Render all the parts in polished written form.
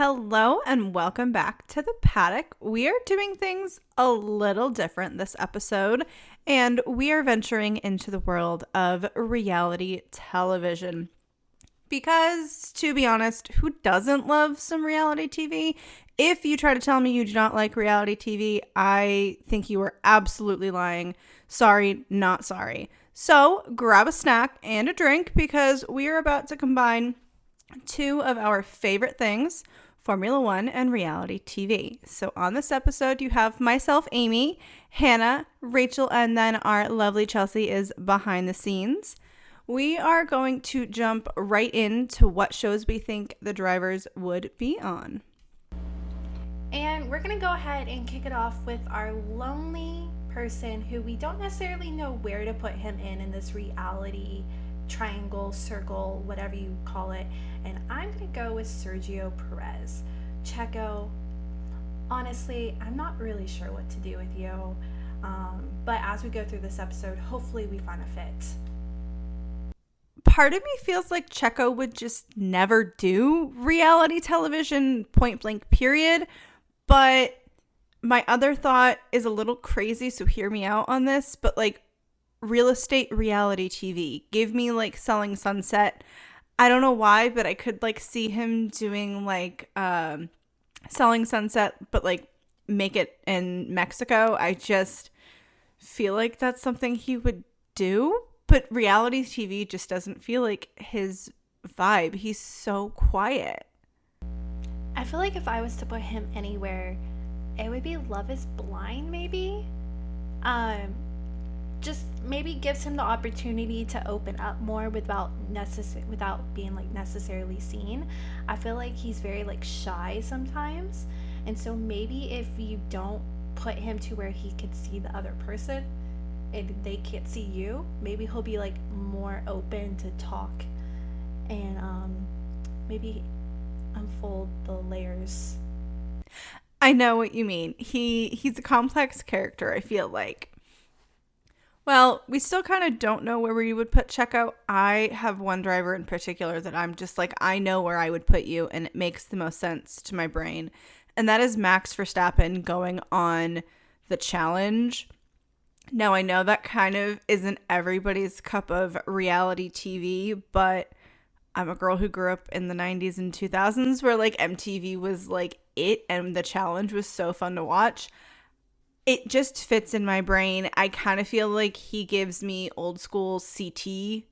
Hello and welcome back to the paddock. We are doing things a little different this episode, and we are venturing into the world of reality television. Because, to be honest, who doesn't love some reality TV? If you try to tell me you do not like reality TV, I think you are absolutely lying. Sorry, not sorry. So grab a snack and a drink because we are about to combine two of our favorite things, Formula One and reality TV. So on this episode, you have myself, Amy, Hannah, Rachel, and then our lovely Chelsea is behind the scenes. We are going to jump right into what shows we think the drivers would be on. And we're going to go ahead and kick it off with our lonely person who we don't necessarily know where to put him in this reality triangle, circle, whatever you call it. And I'm going to go with Sergio Perez. Checo, honestly, I'm not really sure what to do with you. But as we go through this episode, hopefully we find a fit. Part of me feels like Checo would just never do reality television, point blank, period. But my other thought is a little crazy, so hear me out on this. But like real estate reality TV, give me like Selling Sunset. I don't know why, but I could like see him doing like Selling Sunset, but like make it in Mexico. I just feel like that's something he would do. But reality TV just doesn't feel like his vibe. He's so quiet. I feel like if I was to put him anywhere, it would be Love is Blind, maybe. Just maybe gives him the opportunity to open up more without being like necessarily seen. I feel like he's very like shy sometimes. And so maybe if you don't put him to where he could see the other person, and they can't see you, maybe he'll be like more open to talk and maybe unfold the layers. I know what you mean. He's a complex character, I feel like. Well, we still kind of don't know where we would put Checo. I have one driver in particular that I'm just like, I know where I would put you, and it makes the most sense to my brain. And that is Max Verstappen going on the challenge. Now, I know that kind of isn't everybody's cup of reality TV, but I'm a girl who grew up in the 90s and 2000s where like MTV was like it, and the challenge was so fun to watch. It just fits in my brain. I kind of feel like he gives me old school CT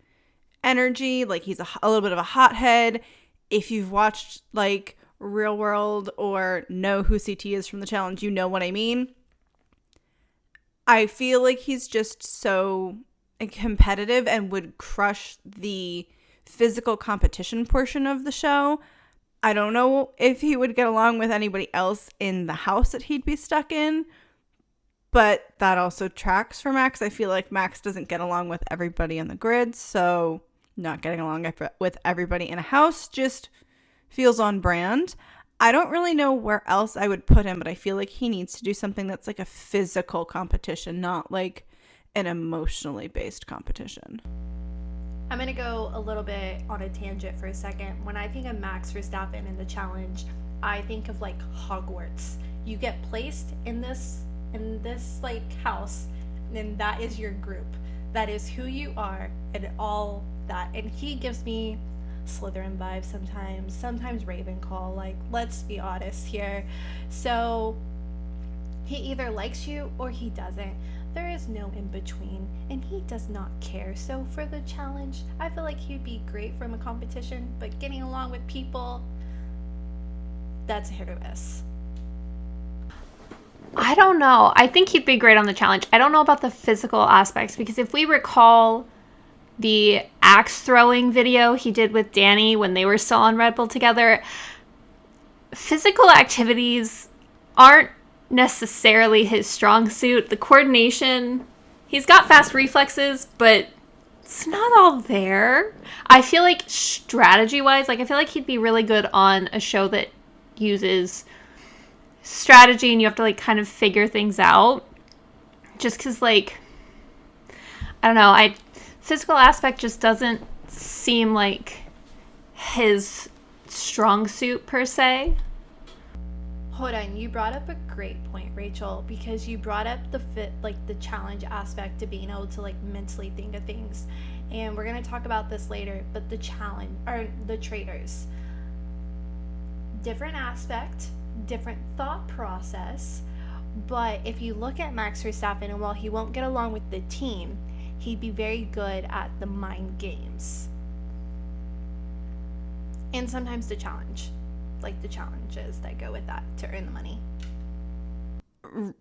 energy. Like he's a little bit of a hothead. If you've watched like Real World or know who CT is from the challenge, you know what I mean. I feel like he's just so competitive and would crush the physical competition portion of the show. I don't know if he would get along with anybody else in the house that he'd be stuck in, but that also tracks for Max. I feel like Max doesn't get along with everybody on the grid, so not getting along with everybody in a house just feels on brand. I don't really know where else I would put him, but I feel like he needs to do something that's like a physical competition, not like an emotionally based competition. I'm going to go a little bit on a tangent for a second. When I think of Max Verstappen in the challenge, I think of like Hogwarts. You get placed in this like house, and that is your group. That is who you are and all that. And he gives me Slytherin vibes sometimes Ravenclaw, like let's be honest here. So he either likes you or he doesn't. There is no in between, and he does not care. So for the challenge, I feel like he'd be great from a competition, but getting along with people, that's a hit or miss. I don't know. I think he'd be great on the challenge. I don't know about the physical aspects, because if we recall the axe throwing video he did with Danny when they were still on Red Bull together, physical activities aren't necessarily his strong suit. The coordination, he's got fast reflexes, but it's not all there. I feel like strategy-wise, like I feel like he'd be really good on a show that uses strategy and you have to like kind of figure things out. Just because like, I don't know, physical aspect just doesn't seem like his strong suit per se. Hold on, you brought up a great point, Rachel, because you brought up the challenge aspect to being able to like mentally think of things. And we're going to talk about this later, but the challenge or the traders. Different aspect, different thought process, but if you look at Max Verstappen, and while he won't get along with the team, he'd be very good at the mind games. And sometimes the challenge, like the challenges that go with that to earn the money.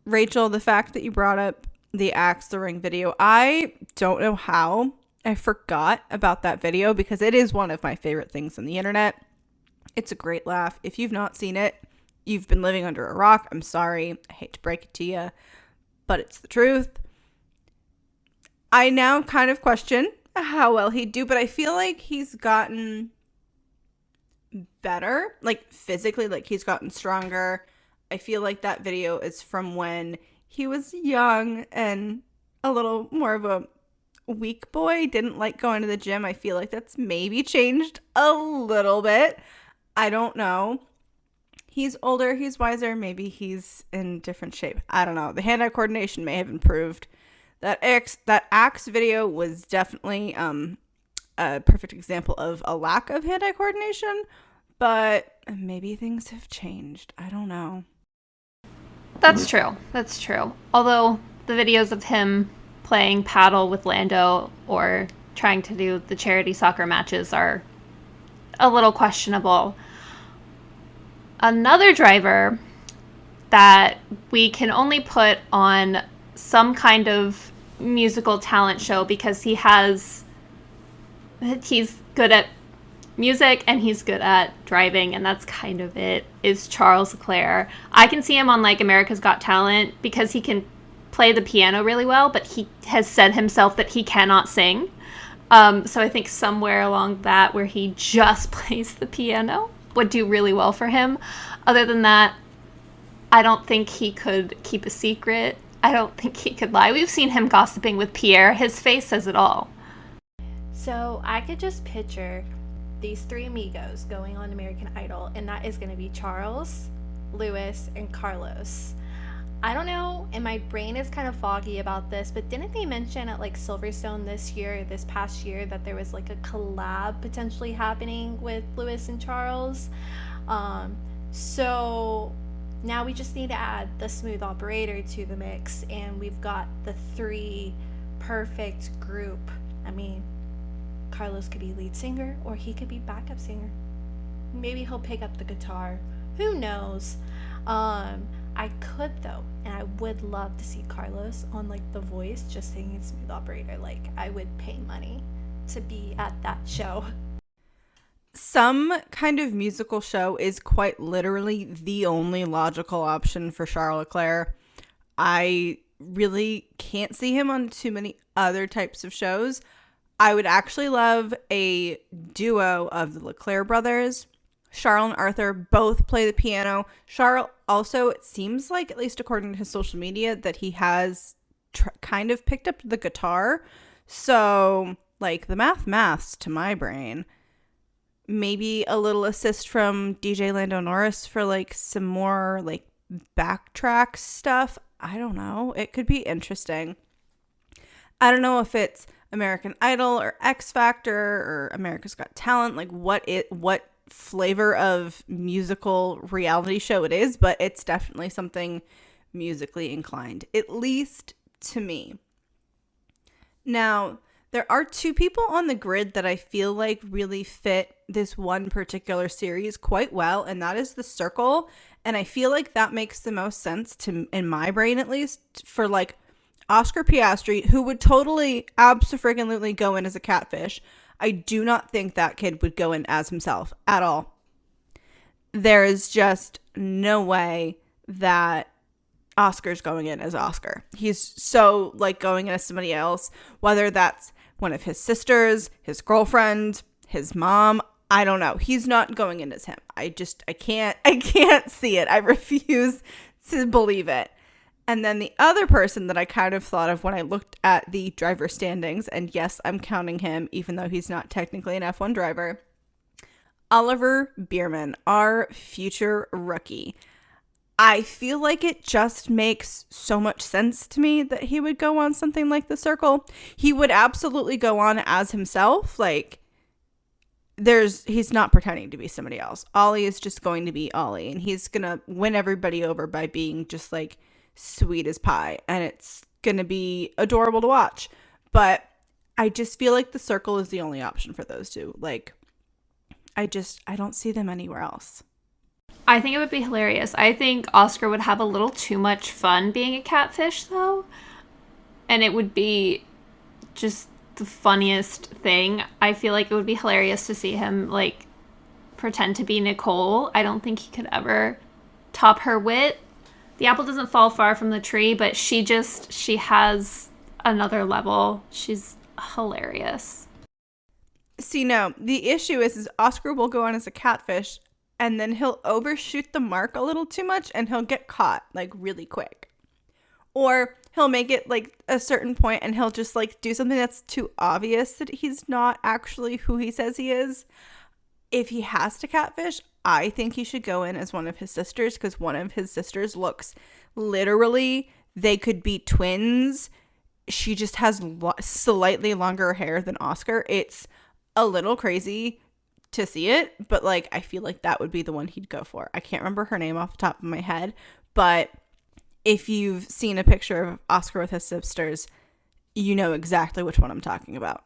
Rachel, the fact that you brought up the Axe the Ring video, I don't know how I forgot about that video because it is one of my favorite things on the internet. It's a great laugh. If you've not seen it, you've been living under a rock. I'm sorry. I hate to break it to you, but it's the truth. I now kind of question how well he'd do, but I feel like he's gotten better, like physically, like he's gotten stronger. I feel like that video is from when he was young and a little more of a weak boy, didn't like going to the gym. I feel like that's maybe changed a little bit. I don't know. He's older, he's wiser, maybe he's in different shape. I don't know. The hand-eye coordination may have improved. That axe video was definitely a perfect example of a lack of hand-eye coordination, but maybe things have changed. I don't know. That's true. Although the videos of him playing paddle with Lando or trying to do the charity soccer matches are a little questionable. Another driver that we can only put on some kind of musical talent show because he's good at music and he's good at driving, and that's kind of it, is Charles Leclerc. I can see him on like America's Got Talent because he can play the piano really well, but he has said himself that he cannot sing. So I think somewhere along that where he just plays the piano would do really well for him. Other than that, I don't think he could keep a secret. I don't think he could lie. We've seen him gossiping with Pierre. His face says it all. So I could just picture these three amigos going on American Idol, and that is going to be Charles, Lewis, and Carlos. I don't know, and my brain is kind of foggy about this, but didn't they mention at like Silverstone this past year, that there was like a collab potentially happening with Lewis and Charles? So now we just need to add the smooth operator to the mix, and we've got the three perfect group. I mean, Carlos could be lead singer, or he could be backup singer. Maybe he'll pick up the guitar. Who knows? I could though, and I would love to see Carlos on like The Voice just singing smooth operator. Like, I would pay money to be at that show. Some kind of musical show is quite literally the only logical option for Charles Leclerc. I really can't see him on too many other types of shows. I would actually love a duo of the Leclerc brothers. Charles and Arthur both play the piano. Charles also, it seems like, at least according to his social media, that he has kind of picked up the guitar. So, like, the maths to my brain. Maybe a little assist from DJ Lando Norris for, like, some more, like, backtrack stuff. I don't know. It could be interesting. I don't know if it's American Idol or X Factor or America's Got Talent, like what flavor of musical reality show it is, but it's definitely something musically inclined, at least to me. Now, there are two people on the grid that I feel like really fit this one particular series quite well, and that is the Circle, and I feel like that makes the most sense to, in my brain at least, for like Oscar Piastri, who would totally abso-freaking-lutely go in as a catfish. I do not think that kid would go in as himself at all. There is just no way that Oscar's going in as Oscar. He's so like going in as somebody else, whether that's one of his sisters, his girlfriend, his mom. I don't know. He's not going in as him. I can't see it. I refuse to believe it. And then the other person that I kind of thought of when I looked at the driver standings, and yes, I'm counting him, even though he's not technically an F1 driver, Oliver Bierman, our future rookie. I feel like it just makes so much sense to me that he would go on something like The Circle. He would absolutely go on as himself. Like, he's not pretending to be somebody else. Ollie is just going to be Ollie, and he's going to win everybody over by being just, like, sweet as pie. And it's going to be adorable to watch. But I just feel like The Circle is the only option for those two. Like, I don't see them anywhere else. I think it would be hilarious. I think Oscar would have a little too much fun being a catfish, though. And it would be just the funniest thing. I feel like it would be hilarious to see him, like, pretend to be Nicole. I don't think he could ever top her wit. The apple doesn't fall far from the tree, but she has another level. She's hilarious. See, no, the issue is Oscar will go on as a catfish, and then he'll overshoot the mark a little too much, and he'll get caught, like, really quick. Or he'll make it, like, a certain point, and he'll just, like, do something that's too obvious that he's not actually who he says he is. If he has to catfish, I think he should go in as one of his sisters, because one of his sisters looks literally, they could be twins. She just has slightly longer hair than Oscar. It's a little crazy to see it, but, like, I feel like that would be the one he'd go for. I can't remember her name off the top of my head, but if you've seen a picture of Oscar with his sisters, you know exactly which one I'm talking about.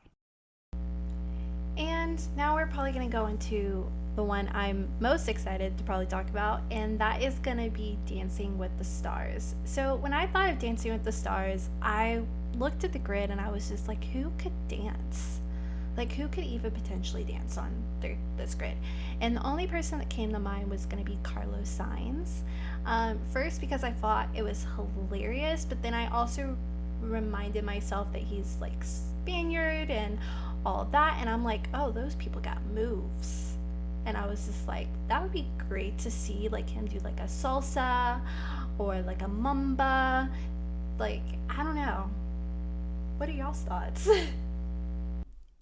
And now we're probably going to go into the one I'm most excited to probably talk about, and that is going to be Dancing with the Stars. So when I thought of Dancing with the Stars, I looked at the grid and I was just like, who could dance? Like, who could even potentially dance on this grid? And the only person that came to mind was going to be Carlos Sainz. First, because I thought it was hilarious, but then I also reminded myself that he's, like, Spaniard and all of that. And I'm like, oh, those people got moves. And I was just like, that would be great to see, like, him do, like, a salsa or, like, a mamba. Like, I don't know. What are y'all's thoughts?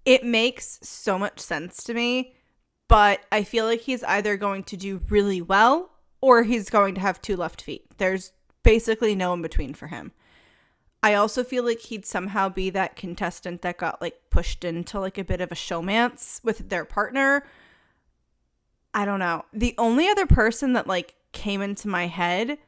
It makes so much sense to me, but I feel like he's either going to do really well or he's going to have two left feet. There's basically no in between for him. I also feel like he'd somehow be that contestant that got, like, pushed into, like, a bit of a showmance with their partner. I don't know. The only other person that, like, came into my head,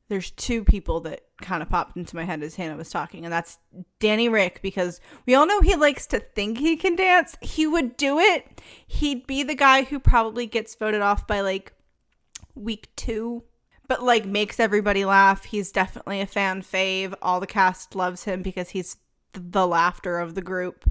there's two people that kind of popped into my head as Hannah was talking, and that's Danny Rick, because we all know he likes to think he can dance. He would do it. He'd be the guy who probably gets voted off by, like, week 2, but, like, makes everybody laugh. He's definitely a fan fave. All the cast loves him because he's the laughter of the group.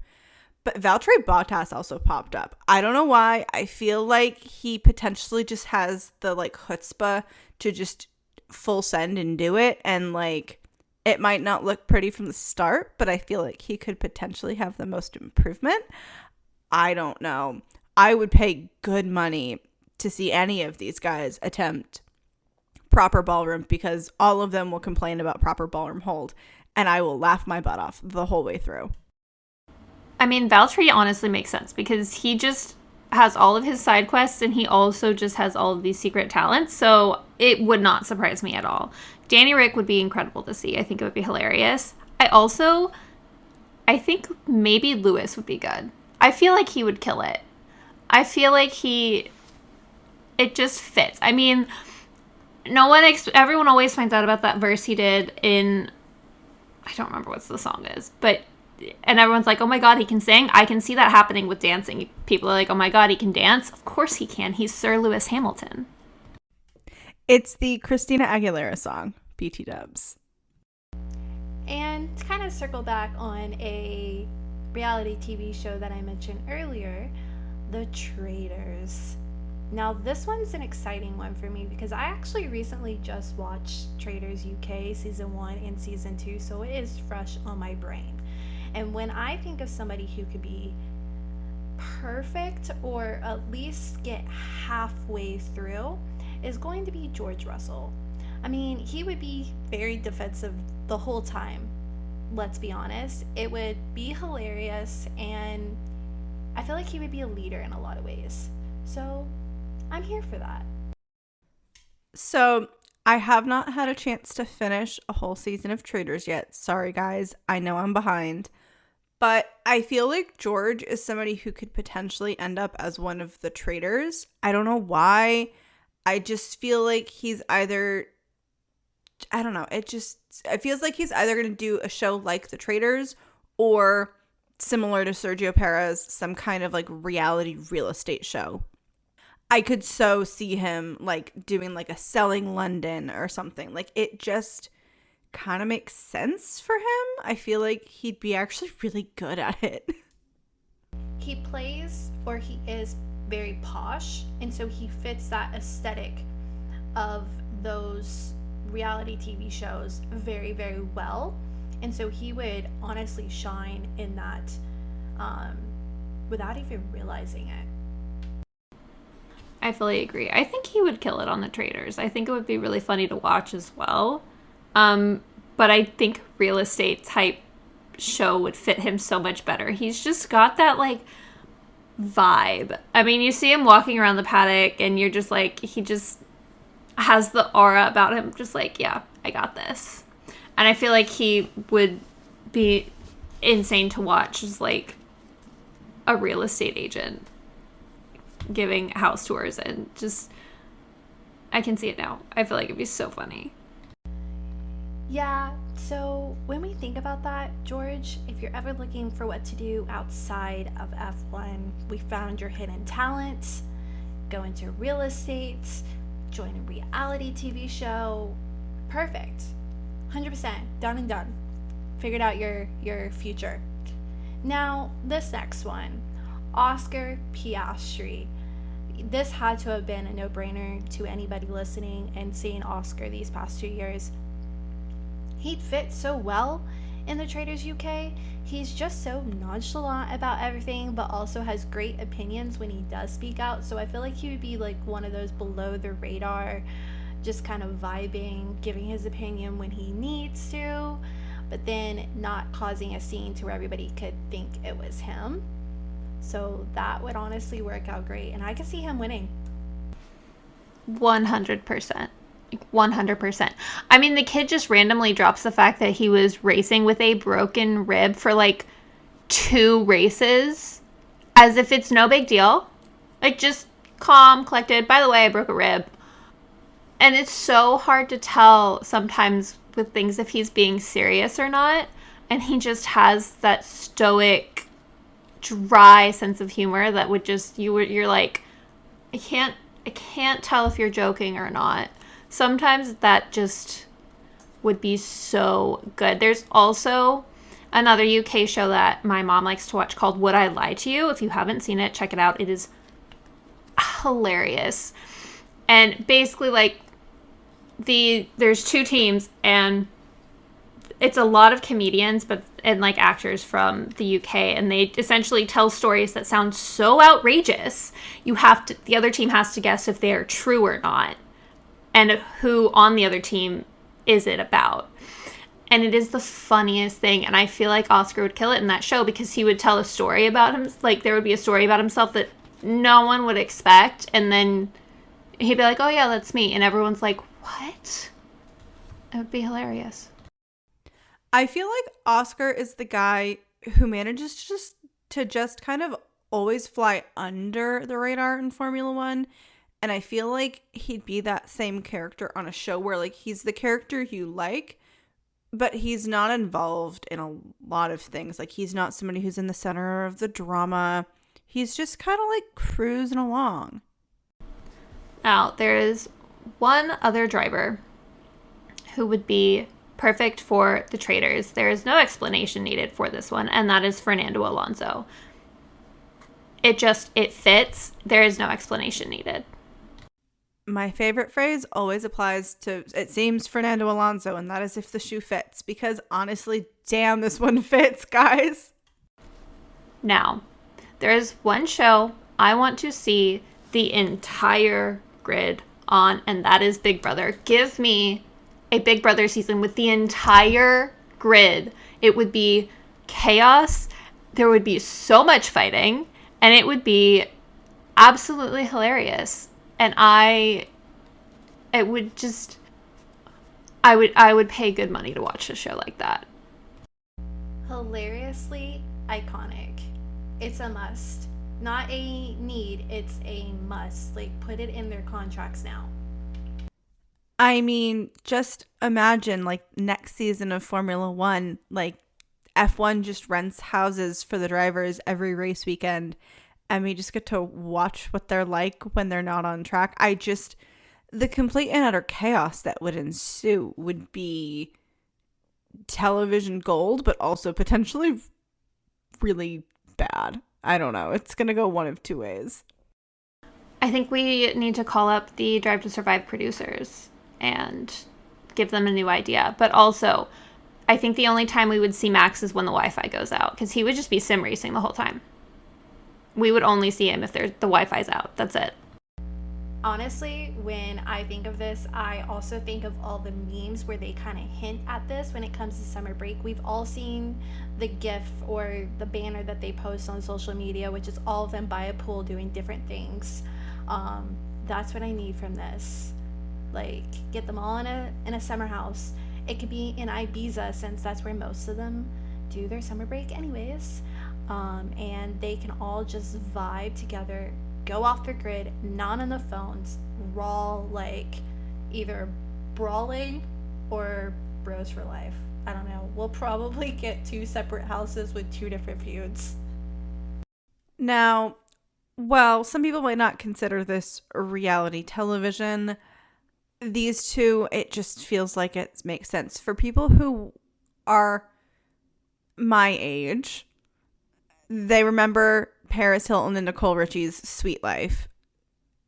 But Valtteri Bottas also popped up. I don't know why. I feel like he potentially just has the, like, chutzpah to just full send and do it. And, like, it might not look pretty from the start, but I feel like he could potentially have the most improvement. I don't know. I would pay good money to see any of these guys attempt proper ballroom, because all of them will complain about proper ballroom hold, and I will laugh my butt off the whole way through. I mean, Valtteri honestly makes sense because he just has all of his side quests and he also just has all of these secret talents. So it would not surprise me at all. Danny Rick would be incredible to see. I think it would be hilarious. I think maybe Lewis would be good. I feel like he would kill it. I feel like it just fits. I mean, everyone always finds out about that verse he did in, I don't remember what the song is, and everyone's like, oh my God, he can sing. I can see that happening with dancing. People are like, oh my God, he can dance. Of course he can. He's Sir Lewis Hamilton. It's the Christina Aguilera song, BT Dubs. And to kind of circle back on a reality TV show that I mentioned earlier, The Traitors. Now, this one's an exciting one for me because I actually recently just watched Traitors UK Season 1 and Season 2, so it is fresh on my brain. And when I think of somebody who could be perfect or at least get halfway through, is going to be George Russell. I mean, he would be very defensive the whole time, let's be honest. It would be hilarious, and I feel like he would be a leader in a lot of ways. So I'm here for that. So I have not had a chance to finish a whole season of Traitors yet. Sorry, guys. I know I'm behind. But I feel like George is somebody who could potentially end up as one of the traitors. I don't know why. I just feel like he's either, I don't know. It feels like he's either going to do a show like The Traitors or similar to Sergio Perez, some kind of like reality real estate show. I could so see him like doing like a Selling London or something. Like it just kind of makes sense for him. I feel like he'd be actually really good at it. He plays, or he is, very posh, and so he fits that aesthetic of those reality TV shows very, very well. And so he would honestly shine in that without even realizing it. I fully agree. I think he would kill it on The Traitors. I think it would be really funny to watch as well. But I think real estate type show would fit him so much better. He's just got that like vibe. I mean, you see him walking around the paddock and you're just like, he just has the aura about him, just like, yeah, I got this. And I feel like he would be insane to watch as like a real estate agent giving house tours, and just, I can see it now. I feel like it'd be so funny. Yeah, so when we think about that, George, if you're ever looking for what to do outside of F1, we found your hidden talent, go into real estate, join a reality TV show. Perfect. 100%. Done and done. Figured out your future. Now, this next one, Oscar Piastri. This had to have been a no-brainer to anybody listening and seeing Oscar these past 2 years. He'd fit so well in the Traitors UK. He's just so nonchalant about everything, but also has great opinions when he does speak out. So I feel like he would be like one of those below the radar, just kind of vibing, giving his opinion when he needs to, but then not causing a scene to where everybody could think it was him. So that would honestly work out great, and I could see him winning. 100%. 100%. I mean, the kid just randomly drops the fact that he was racing with a broken rib for like 2 races as if it's no big deal. Like, just calm, collected. By the way, I broke a rib. And it's so hard to tell sometimes with things if he's being serious or not. And he just has that stoic, dry sense of humor that would just, you're like, I can't tell if you're joking or not. Sometimes that just would be so good. There's also another UK show that my mom likes to watch called Would I Lie to You? If you haven't seen it, check it out. It is hilarious. And basically, like, there's 2 teams, and it's a lot of comedians and like actors from the UK, and they essentially tell stories that sound so outrageous the other team has to guess if they are true or not, and who on the other team is it about. And it is the funniest thing, and I feel like Oscar would kill it in that show because he would tell a story about him, like there would be a story about himself that no one would expect, and then he'd be like, oh yeah, that's me, and everyone's like, what? It would be hilarious. I feel like Oscar is the guy who manages to just kind of always fly under the radar in Formula One. And I feel like he'd be that same character on a show where like he's the character you like, but he's not involved in a lot of things. Like he's not somebody who's in the center of the drama. He's just kind of like cruising along. Now, there is one other driver who would be perfect for the Traitors. There is no explanation needed for this one, and that is Fernando Alonso. It fits. There is no explanation needed. My favorite phrase always applies to, it seems, Fernando Alonso, and that is if the shoe fits, because honestly, damn, this one fits, guys. Now, there is one show I want to see the entire grid on, and that is Big Brother. Give me a Big Brother season with the entire grid. It would be chaos. There would be so much fighting, and it would be absolutely hilarious. And it would just I would pay good money to watch a show like that. Hilariously iconic. It's a must. Not a need, it's a must. Like, put it in their contracts now. I mean, just imagine like next season of Formula One, like F1 just rents houses for the drivers every race weekend, and we just get to watch what they're like when they're not on track. The complete and utter chaos that would ensue would be television gold, but also potentially really bad. I don't know. It's going to go one of two ways. I think we need to call up the Drive to Survive producers and give them a new idea. But also, I think the only time we would see Max is when the Wi-Fi goes out, because he would just be sim racing the whole time. We would only see him if the Wi-Fi's out. That's it. Honestly, when I think of this, I also think of all the memes where they kind of hint at this when it comes to summer break. We've all seen the GIF or the banner that they post on social media, which is all of them by a pool doing different things. That's what I need from this. Like, get them all in a summer house. It could be in Ibiza, since that's where most of them do their summer break anyways. And they can all just vibe together, go off the grid, not on the phones, raw, like either brawling or bros for life. I don't know. We'll probably get 2 separate houses with 2 different feuds. Now, well, some people might not consider this reality television. These two, it just feels like it makes sense. For people who are my age, they remember Paris Hilton and Nicole Richie's Sweet Life.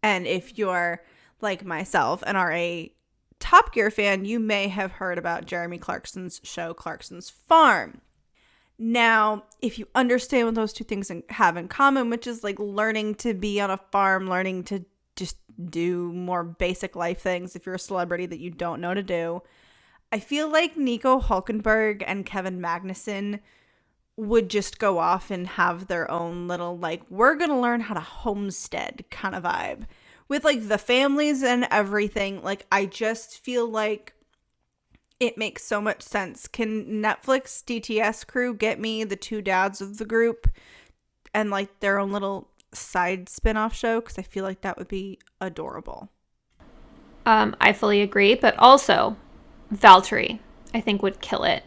And if you're like myself and are a Top Gear fan, you may have heard about Jeremy Clarkson's show, Clarkson's Farm. Now, if you understand what those two things have in common, which is like learning to be on a farm, learning to just do more basic life things if you're a celebrity that you don't know how to do, I feel like Nico Hulkenberg and Kevin Magnussen would just go off and have their own little, like, we're going to learn how to homestead kind of vibe with like the families and everything. Like, I just feel like it makes so much sense. Can Netflix DTS crew get me the 2 dads of the group and like their own little side spin-off show? Because I feel like that would be adorable. I fully agree, but also Valtteri, I think, would kill it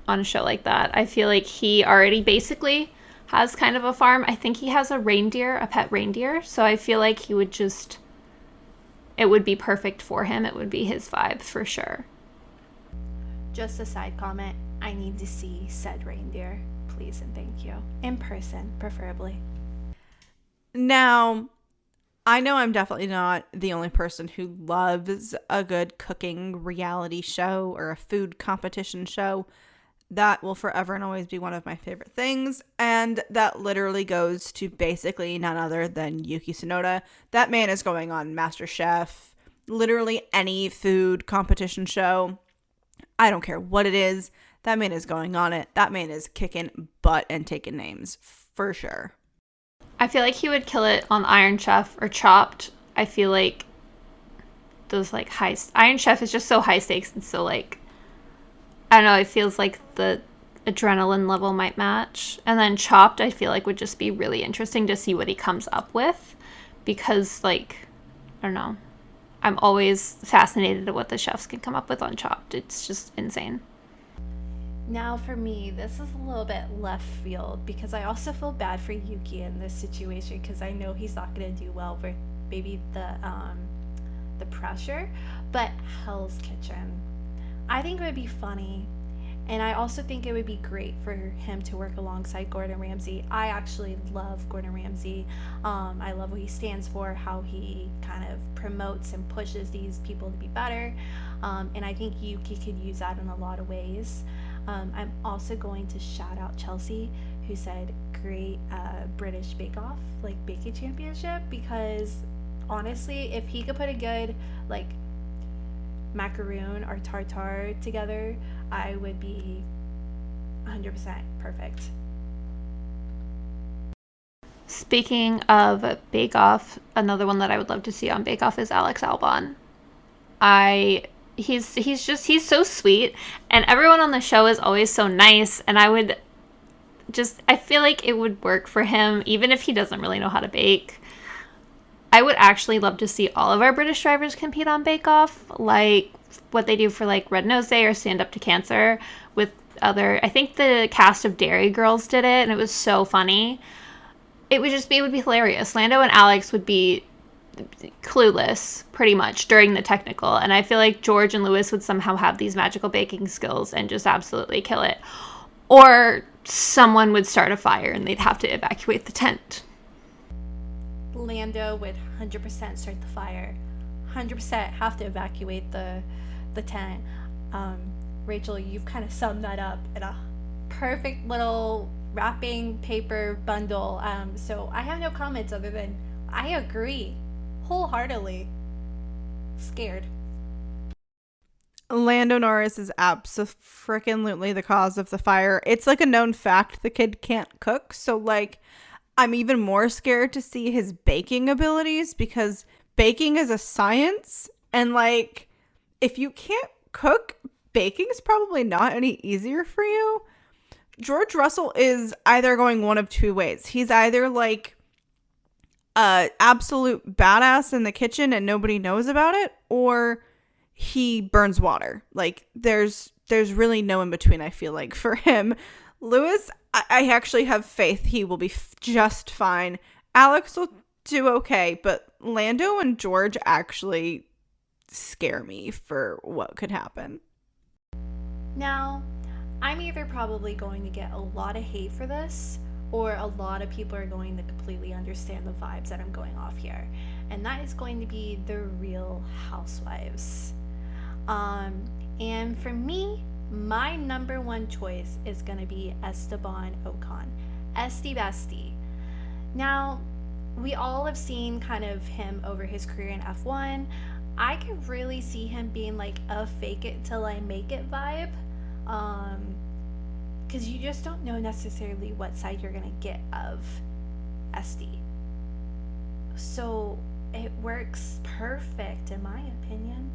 on a show like that. I feel like he already basically has kind of a farm. I think he has a pet reindeer. So I feel like he would just, it would be perfect for him. It would be his vibe for sure. Just a side comment, I need to see said reindeer, please and thank you. In person, preferably. Now, I know I'm definitely not the only person who loves a good cooking reality show or a food competition show. That will forever and always be one of my favorite things. And that literally goes to basically none other than Yuki Tsunoda. That man is going on MasterChef, literally any food competition show. I don't care what it is. That man is going on it. That man is kicking butt and taking names for sure. I feel like he would kill it on Iron Chef or Chopped. I feel like those like Iron Chef is just so high stakes and so like, I don't know, it feels like the adrenaline level might match. And then Chopped, I feel like would just be really interesting to see what he comes up with, because like, I don't know, I'm always fascinated at what the chefs can come up with on Chopped. It's just insane. Now for me, this is a little bit left field because I also feel bad for Yuki in this situation because I know he's not going to do well with maybe the pressure, but Hell's Kitchen. I think it would be funny, and I also think it would be great for him to work alongside Gordon Ramsay. I actually love Gordon Ramsay. I love what he stands for, how he kind of promotes and pushes these people to be better, and I think Yuki could use that in a lot of ways. I'm also going to shout out Chelsea, who said great British Bake Off, like baking championship, because honestly, if he could put a good like macaroon or tartare together, I would be 100% perfect. Speaking of Bake Off, another one that I would love to see on Bake Off is Alex Albon. I he's so sweet, and everyone on the show is always so nice, and I feel like it would work for him even if he doesn't really know how to bake. I would actually love to see all of our British drivers compete on Bake Off, like what they do for like Red Nose Day or Stand Up to Cancer with I think the cast of Dairy Girls did it, and it was so funny. It would be hilarious. Lando and Alex would be clueless pretty much during the technical, and I feel like George and Lewis would somehow have these magical baking skills and just absolutely kill it. Or someone would start a fire and they'd have to evacuate the tent. Lando would 100% start the fire, 100% have to evacuate the tent. Rachel, you've kind of summed that up in a perfect little wrapping paper bundle. So I have no comments other than I agree wholeheartedly. Scared. Lando Norris is abso-freaking-lutely the cause of the fire. It's like a known fact the kid can't cook, so like I'm even more scared to see his baking abilities, because baking is a science, and like if you can't cook, baking is probably not any easier for you. George Russell is either going one of two ways. He's either like a absolute badass in the kitchen and nobody knows about it, or he burns water. Like there's really no in between, I feel like, for him. Lewis, I actually have faith he will be just fine. Alex will do okay, but Lando and George actually scare me for what could happen. Now, I'm either probably going to get a lot of hate for this, or a lot of people are going to completely understand the vibes that I'm going off here. And that is going to be the Real Housewives. And for me, my number one choice is going to be Esteban Ocon. Esty Bestie. Now, we all have seen kind of him over his career in F1. I could really see him being like a fake it till I make it vibe. Because you just don't know necessarily what side you're going to get of Esty. So it works perfect in my opinion.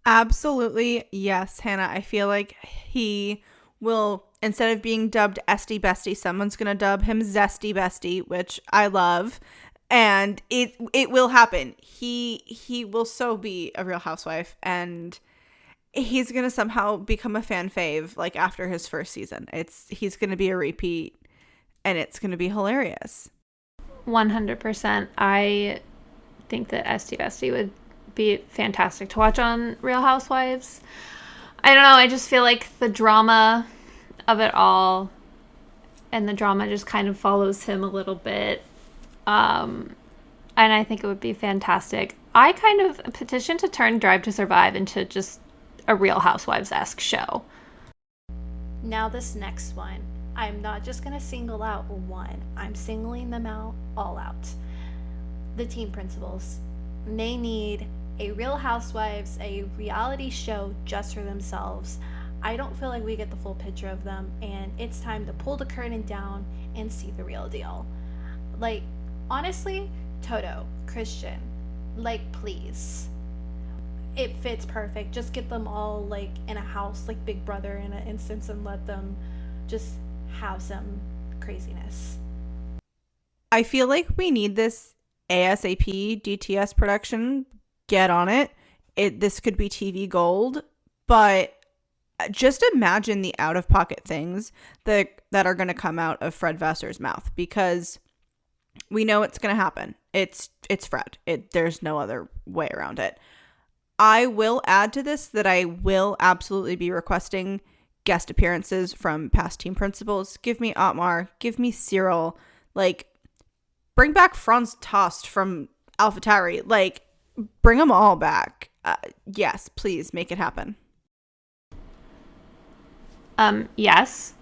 Absolutely, yes, Hannah. I feel like he will, instead of being dubbed Esty Bestie, someone's going to dub him Zesty Bestie, which I love. And it will happen. He will so be a Real Housewife, and he's going to somehow become a fan fave like after his first season. He's going to be a repeat, and it's going to be hilarious. 100%. I think that Esty Bestie would be fantastic to watch on Real Housewives. I don't know, I just feel like the drama of it all, and the drama just kind of follows him a little bit. And I think it would be fantastic. I kind of petitioned to turn Drive to Survive into just a Real Housewives-esque show. Now this next one, I'm not just going to single out one. I'm singling them out all out. The teen principals. They need a Real Housewives, a reality show just for themselves. I don't feel like we get the full picture of them, and it's time to pull the curtain down and see the real deal. Like, honestly, Toto, Christian, like, please. It fits perfect. Just get them all, like, in a house, like Big Brother in an instance, and let them just have some craziness. I feel like we need this ASAP DTS production. Get on it. This could be TV gold, but just imagine the out-of-pocket things that are going to come out of Fred Vasser's mouth, because we know it's going to happen. It's Fred. There's no other way around it. I will add to this that I will absolutely be requesting guest appearances from past team principals. Give me Otmar. Give me Cyril. Like, bring back Franz Tost from AlphaTauri. Like, bring them all back. Yes, please make it happen. Yes.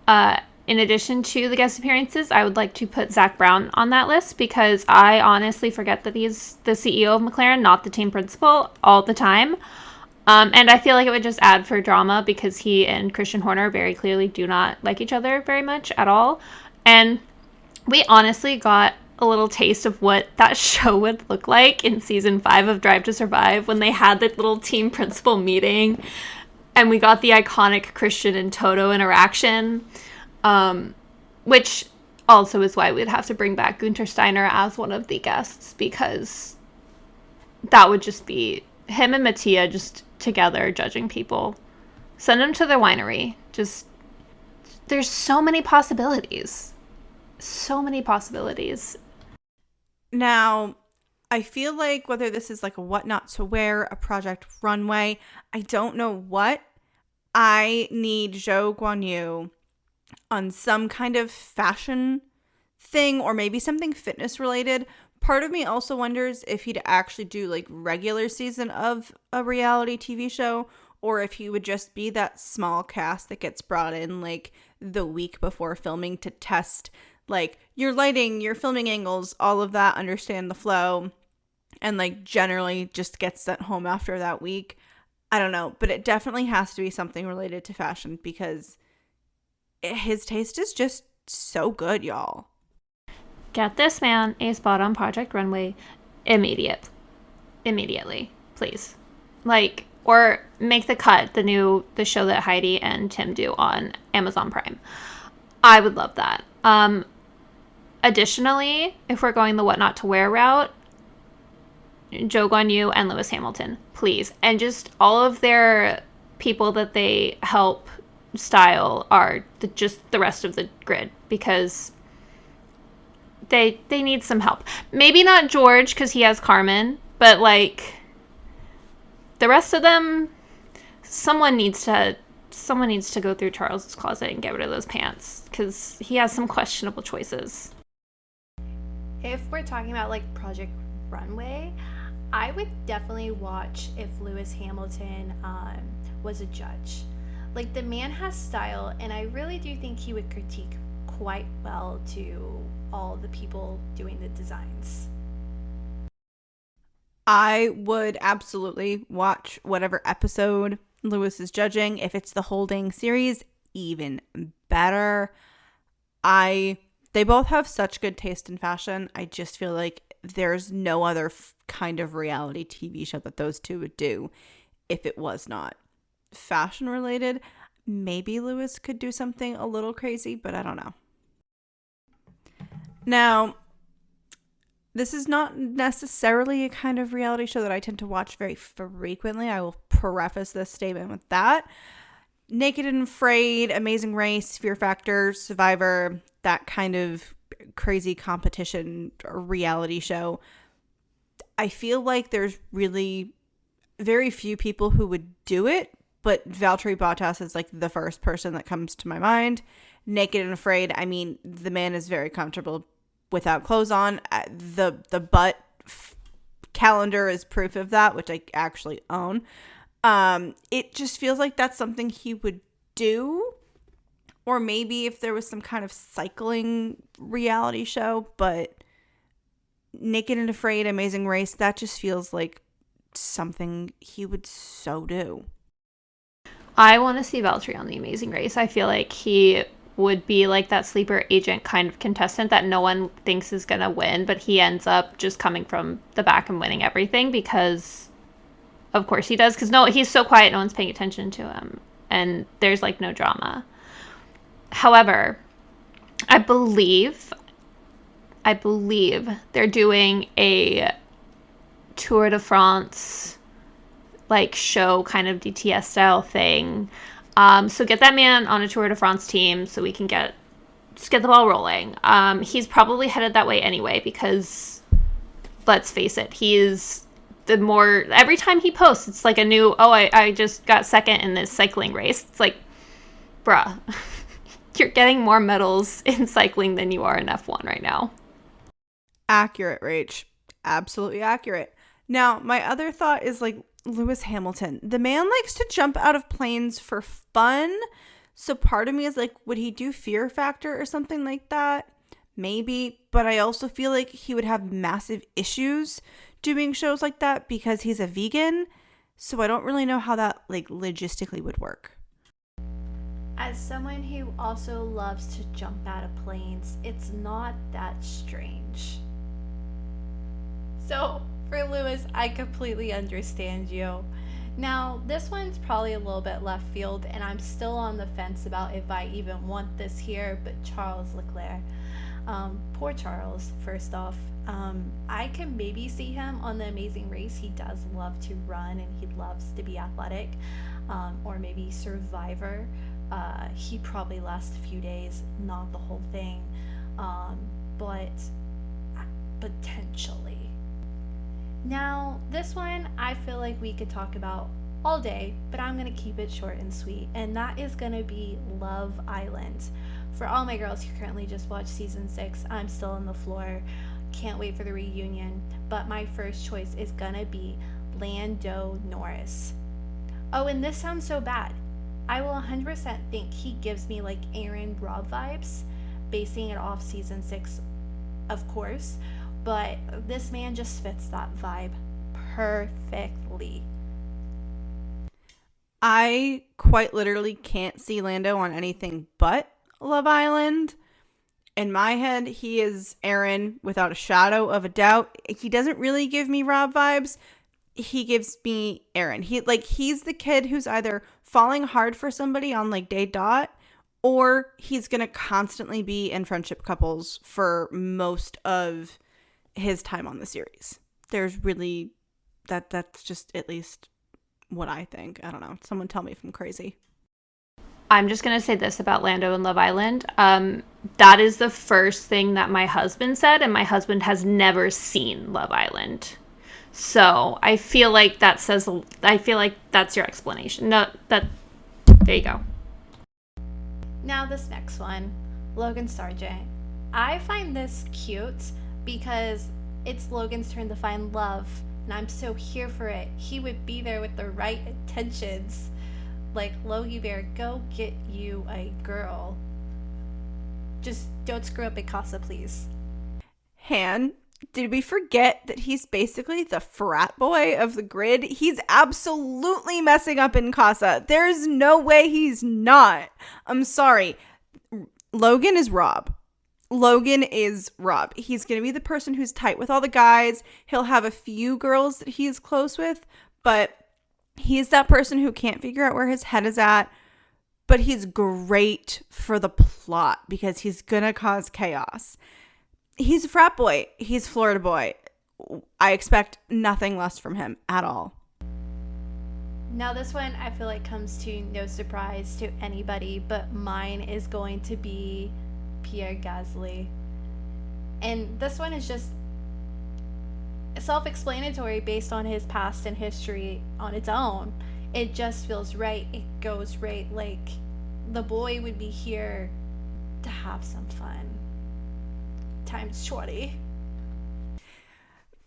In addition to the guest appearances, I would like to put Zach Brown on that list, because I honestly forget that he's the CEO of McLaren, not the team principal, all the time. And I feel like it would just add for drama, because he and Christian Horner very clearly do not like each other very much at all. And we honestly got a little taste of what that show would look like in season 5 of Drive to Survive when they had the little team principal meeting and we got the iconic Christian and Toto interaction, which also is why we'd have to bring back Gunter Steiner as one of the guests, because that would just be him and Mattia just together judging people. Send them to their winery. Just, there's so many possibilities. So many possibilities. Now, I feel like whether this is like a what not to wear, a Project Runway, I don't know what, I need Zhou Guanyu on some kind of fashion thing or maybe something fitness related. Part of me also wonders if he'd actually do like regular season of a reality TV show, or if he would just be that small cast that gets brought in like the week before filming to test like your lighting, your filming angles, all of that, understand the flow, and like generally just gets sent home after that week. I don't know, but it definitely has to be something related to fashion because his taste is just so good, y'all. Get this man a spot on Project Runway immediately, please. Like, or make the cut, the show that Heidi and Tim do on Amazon Prime. I would love that. Additionally, if we're going the what not to wear route, Zhou Guanyu and Lewis Hamilton, please. And just all of their people that they help style are just the rest of the grid, because they need some help. Maybe not George because he has Carmen, but like the rest of them, someone needs to go through Charles's closet and get rid of those pants because he has some questionable choices. If we're talking about like Project Runway, I would definitely watch if Lewis Hamilton was a judge. Like, the man has style, and I really do think he would critique quite well to all the people doing the designs. I would absolutely watch whatever episode Lewis is judging. If it's the whole dang series, even better. They both have such good taste in fashion. I just feel like there's no other kind of reality TV show that those two would do if it was not fashion related. Maybe Lewis could do something a little crazy, but I don't know. Now, this is not necessarily a kind of reality show that I tend to watch very frequently. I will preface this statement with that. Naked and Afraid, Amazing Race, Fear Factor, Survivor, that kind of crazy competition reality show. I feel like there's really very few people who would do it, but Valtteri Bottas is like the first person that comes to my mind. Naked and Afraid, I mean, the man is very comfortable without clothes on. The butt calendar is proof of that, which I actually own. It just feels like that's something he would do. Or maybe if there was some kind of cycling reality show, but Naked and Afraid, Amazing Race, that just feels like something he would so do. I want to see Valtteri on The Amazing Race. I feel like he would be like that sleeper agent kind of contestant that no one thinks is going to win, but he ends up just coming from the back and winning everything because, of course, he does. Because he's so quiet, no one's paying attention to him, and there's like no drama. However, I believe they're doing a Tour de France like show, kind of DTS style thing. So get that man on a Tour de France team so we can just get the ball rolling. He's probably headed that way anyway because, let's face it, every time he posts, it's like a new, I just got second in this cycling race. It's like, bruh, you're getting more medals in cycling than you are in F1 right now. Accurate, Rach. Absolutely accurate. Now, my other thought is like Lewis Hamilton. The man likes to jump out of planes for fun. So part of me is like, would he do Fear Factor or something like that? Maybe. But I also feel like he would have massive issues doing shows like that because he's a vegan. So I don't really know how that like logistically would work. As someone who also loves to jump out of planes, it's not that strange. So for Lewis, I completely understand you. Now, this one's probably a little bit left field, and I'm still on the fence about if I even want this here, but Charles Leclerc. Poor Charles, first off. I can maybe see him on The Amazing Race. He does love to run and he loves to be athletic. Or maybe Survivor. He probably lasts a few days, not the whole thing. But potentially. Now, this one I feel like we could talk about all day, but I'm going to keep it short and sweet, and that is going to be Love Island. For all my girls who currently just watched season 6, I'm still on the floor. Can't wait for the reunion, but my first choice is going to be Lando Norris. Oh, and this sounds so bad. I will 100% think he gives me like Aaron Robb vibes, basing it off season 6, of course. But this man just fits that vibe perfectly. I quite literally can't see Lando on anything but Love Island. In my head, he is Aaron without a shadow of a doubt. He doesn't really give me Rob vibes. He gives me Aaron. He's the kid who's either falling hard for somebody on like day dot, or he's going to constantly be in friendship couples for most of his time on the series. There's really that's just at least what I think. I don't know. Someone tell me if I'm crazy. I'm just going to say this about Lando and Love Island. That is the first thing that my husband said, and my husband has never seen Love Island. So I feel like that's your explanation. No, there you go. Now this next one, Logan Sargent. I find this cute because it's Logan's turn to find love, and I'm so here for it. He would be there with the right intentions. Like, Logie Bear, go get you a girl. Just don't screw up Mikasa, please. Han, did we forget that he's basically the frat boy of the grid? He's absolutely messing up Mikasa. There's no way he's not. I'm sorry. Logan is Rob. He's going to be the person who's tight with all the guys. He'll have a few girls that he's close with, but he's that person who can't figure out where his head is at. But he's great for the plot because he's going to cause chaos. He's a frat boy. He's Florida boy. I expect nothing less from him at all. Now this one I feel like comes to no surprise to anybody, but mine is going to be Pierre Gasly. And this one is just self-explanatory based on his past and history on its own. It just feels right. It goes right. Like, the boy would be here to have some fun. Times 20.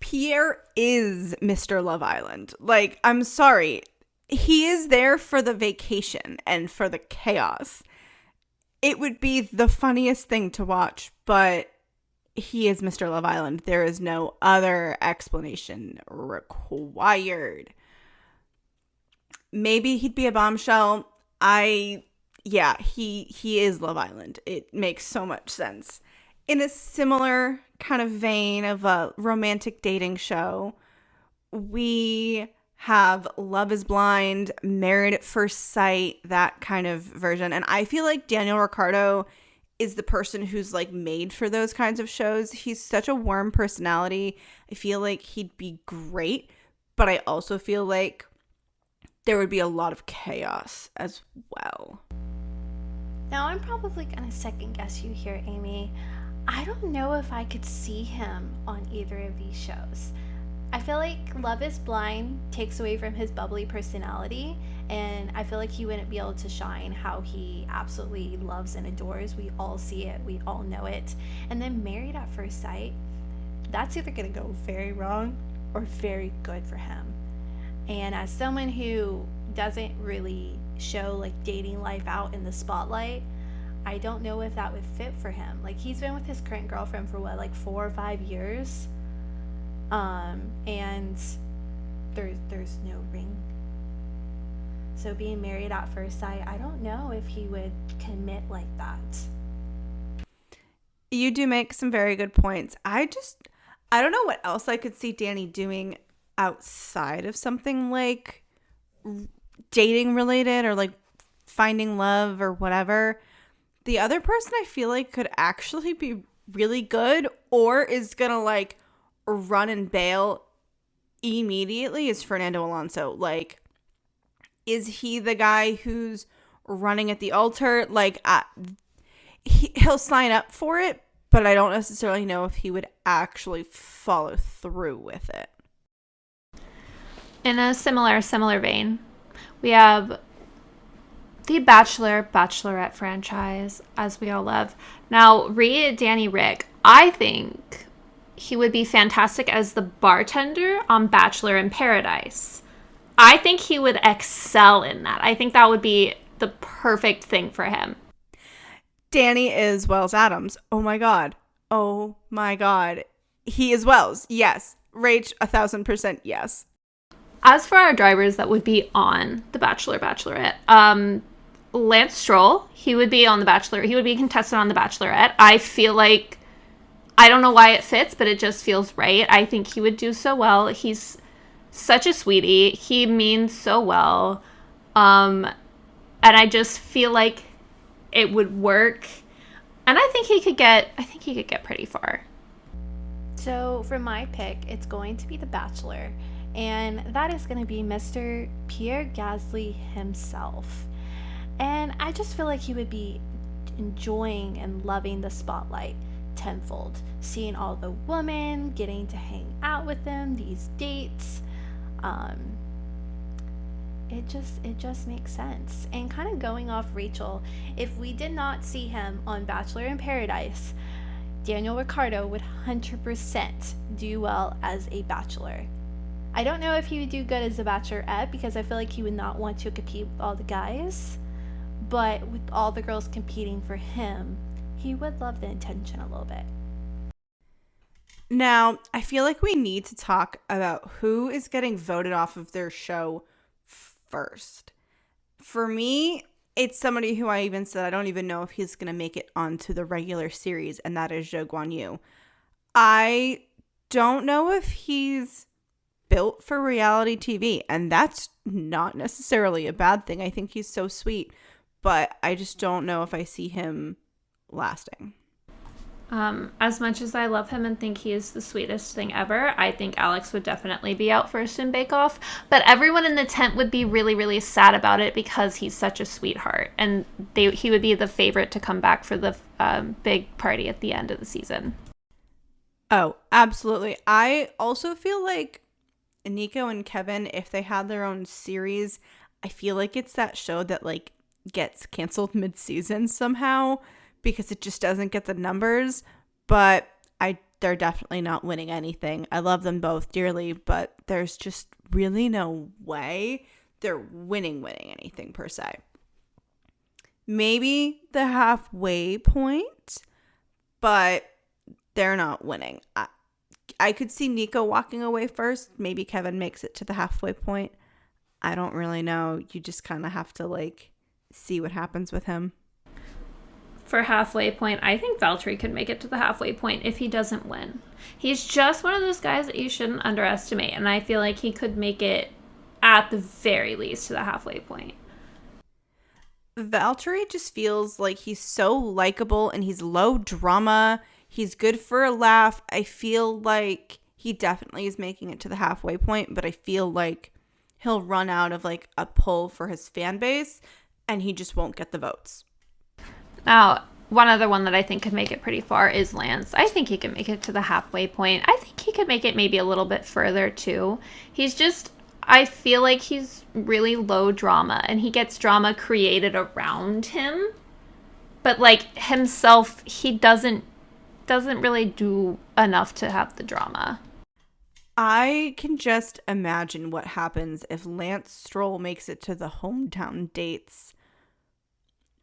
Pierre is Mr. Love Island. Like, I'm sorry. He is there for the vacation and for the chaos. It would be the funniest thing to watch, but he is Mr. Love Island. There is no other explanation required. Maybe he'd be a bombshell. He is Love Island. It makes so much sense. In a similar kind of vein of a romantic dating show, we have Love is Blind, Married at First Sight, that kind of version. And I feel like Daniel Ricciardo is the person who's like made for those kinds of shows. He's such a warm personality. I feel like he'd be great, but I also feel like there would be a lot of chaos as well. Now I'm probably going to second guess you here, Amy. I don't know if I could see him on either of these shows. I feel like Love is Blind takes away from his bubbly personality, and I feel like he wouldn't be able to shine how he absolutely loves and adores. We all see it. We all know it. And then Married at First Sight, that's either going to go very wrong or very good for him. And as someone who doesn't really show like dating life out in the spotlight, I don't know if that would fit for him. Like, he's been with his current girlfriend for what, like 4 or 5 years? And there's no ring. So being married at first sight, I don't know if he would commit like that. You do make some very good points. I don't know what else I could see Danny doing outside of something like dating related or like finding love or whatever. The other person I feel like could actually be really good or is going to like run and bail immediately is Fernando Alonso. Like, is he the guy who's running at the altar? Like, he'll sign up for it, but I don't necessarily know if he would actually follow through with it. In a similar vein, we have the Bachelorette franchise, as we all love. Now, Danny Rick, I think he would be fantastic as the bartender on Bachelor in Paradise. I think he would excel in that. I think that would be the perfect thing for him. Danny is Wells Adams. Oh my God. Oh my God. He is Wells. Yes. Rach, 1,000% yes. As for our drivers that would be on The Bachelor, Bachelorette, Lance Stroll, he would be on The Bachelor. He would be a contestant on The Bachelorette. I feel like, I don't know why it fits, but it just feels right. I think he would do so well. He's such a sweetie. He means so well. And I just feel like it would work. And I think he could get pretty far. So for my pick, it's going to be The Bachelor. And that is going to be Mr. Pierre Gasly himself. And I just feel like he would be enjoying and loving the spotlight tenfold. Seeing all the women, getting to hang out with them, these dates. It just makes sense. And kind of going off Rachel, if we did not see him on Bachelor in Paradise, Daniel Ricciardo would 100% do well as a bachelor. I don't know if he would do good as a bachelorette because I feel like he would not want to compete with all the guys. But with all the girls competing for him, he would love the attention a little bit. Now, I feel like we need to talk about who is getting voted off of their show first. For me, it's somebody who I even said I don't even know if he's going to make it onto the regular series, and that is Zhou Guanyu. I don't know if he's built for reality TV, and that's not necessarily a bad thing. I think he's so sweet, but I just don't know if I see him lasting. As much as I love him and think he is the sweetest thing ever, I think Alex would definitely be out first in Bake Off. But everyone in the tent would be really, really sad about it because he's such a sweetheart. And he would be the favorite to come back for the big party at the end of the season. Oh, absolutely. I also feel like Nico and Kevin, if they had their own series, I feel like it's that show that like gets canceled mid-season somehow because it just doesn't get the numbers. But they're definitely not winning anything. I love them both dearly, but there's just really no way they're winning anything per se. Maybe the halfway point, but they're not winning. I could see Nico walking away first. Maybe Kevin makes it to the halfway point. I don't really know. You just kind of have to like see what happens with him. For halfway point, I think Valtteri could make it to the halfway point if he doesn't win. He's just one of those guys that you shouldn't underestimate, and I feel like he could make it at the very least to the halfway point. Valtteri just feels like he's so likable and he's low drama. He's good for a laugh. I feel like he definitely is making it to the halfway point, but I feel like he'll run out of like a pull for his fan base and he just won't get the votes. Now, one other one that I think could make it pretty far is Lance. I think he could make it to the halfway point. I think he could make it maybe a little bit further too. I feel like he's really low drama and he gets drama created around him. But like himself, he doesn't really do enough to have the drama. I can just imagine what happens if Lance Stroll makes it to the hometown dates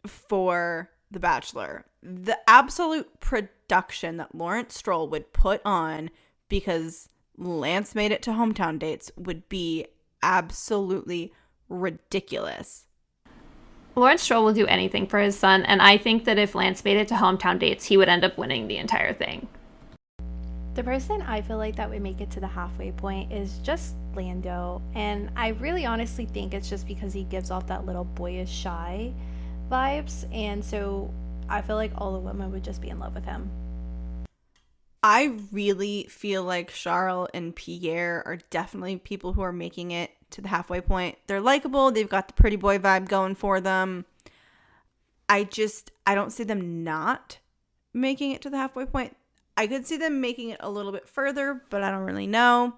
for The Bachelor. The absolute production that Lawrence Stroll would put on because Lance made it to hometown dates would be absolutely ridiculous. Lawrence Stroll will do anything for his son, and I think that if Lance made it to hometown dates, he would end up winning the entire thing. The person I feel like that would make it to the halfway point is just Lando. And I really honestly think it's just because he gives off that little boyish shy vibes. And so I feel like all the women would just be in love with him. I really feel like Charles and Pierre are definitely people who are making it to the halfway point. They're likable. They've got the pretty boy vibe going for them. I don't see them not making it to the halfway point. I could see them making it a little bit further, but I don't really know.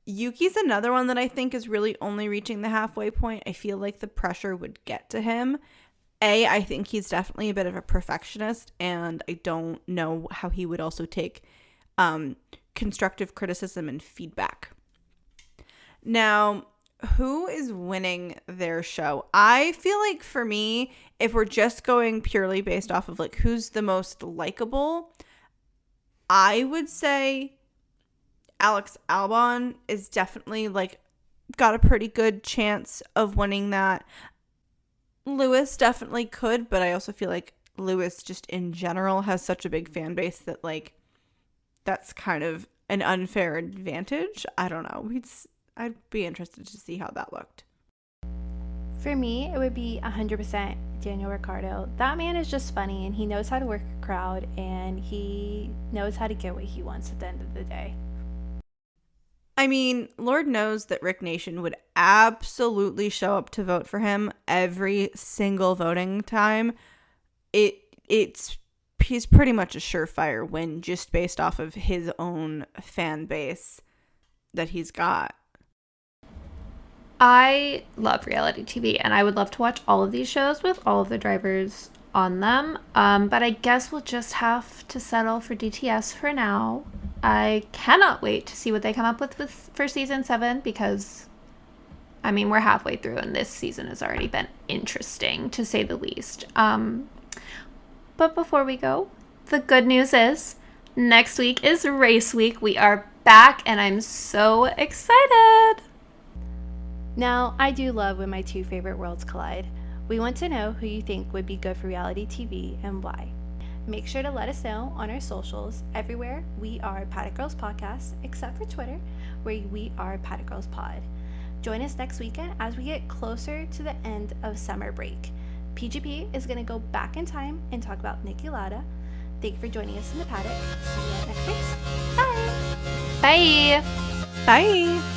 Yuki's another one that I think is really only reaching the halfway point. I feel like the pressure would get to him. I think he's definitely a bit of a perfectionist, and I don't know how he would also take constructive criticism and feedback. Now, who is winning their show? I feel like for me, if we're just going purely based off of like who's the most likable, I would say Alex Albon is definitely like got a pretty good chance of winning that. Lewis definitely could, but I also feel like Lewis just in general has such a big fan base that like that's kind of an unfair advantage. I don't know. I'd be interested to see how that looked. For me, it would be 100% Daniel Ricciardo. That man is just funny, and he knows how to work a crowd, and he knows how to get what he wants at the end of the day. I mean, Lord knows that Rick Nation would absolutely show up to vote for him every single voting time. He's pretty much a surefire win just based off of his own fan base that he's got. I love reality TV, and I would love to watch all of these shows with all of the drivers on them. But I guess we'll just have to settle for DTS for now. I cannot wait to see what they come up with for season 7 because, I mean, we're halfway through and this season has already been interesting to say the least. But before we go, the good news is next week is race week. We are back and I'm so excited. Now, I do love when my two favorite worlds collide. We want to know who you think would be good for reality TV and why. Make sure to let us know on our socials. Everywhere, we are Paddock Girls Podcast, except for Twitter, where we are Paddock Girls Pod. Join us next weekend as we get closer to the end of summer break. PGP is going to go back in time and talk about Niki Lauda. Thank you for joining us in the paddock. See you next week. Bye! Bye! Bye!